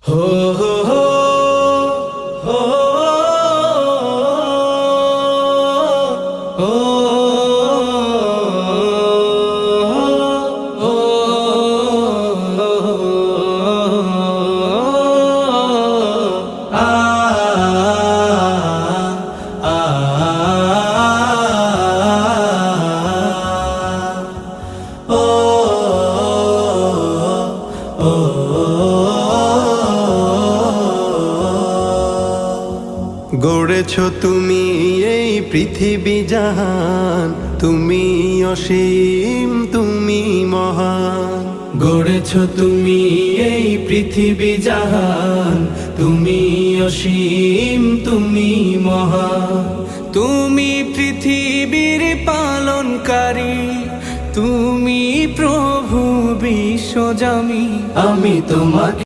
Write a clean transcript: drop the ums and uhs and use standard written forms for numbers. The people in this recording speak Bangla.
হো হো হো হো হো গড়েছ তুমি এই পৃথিবী জাহান, তুমি অসীম, তুমি মহান। গড়েছ তুমি এই পৃথিবী জাহান, তুমি অসীম, তুমি মহান। তুমি পৃথিবীর পালনকারী, তুমি প্রভু বিশ্বজামি। আমি তোমাকে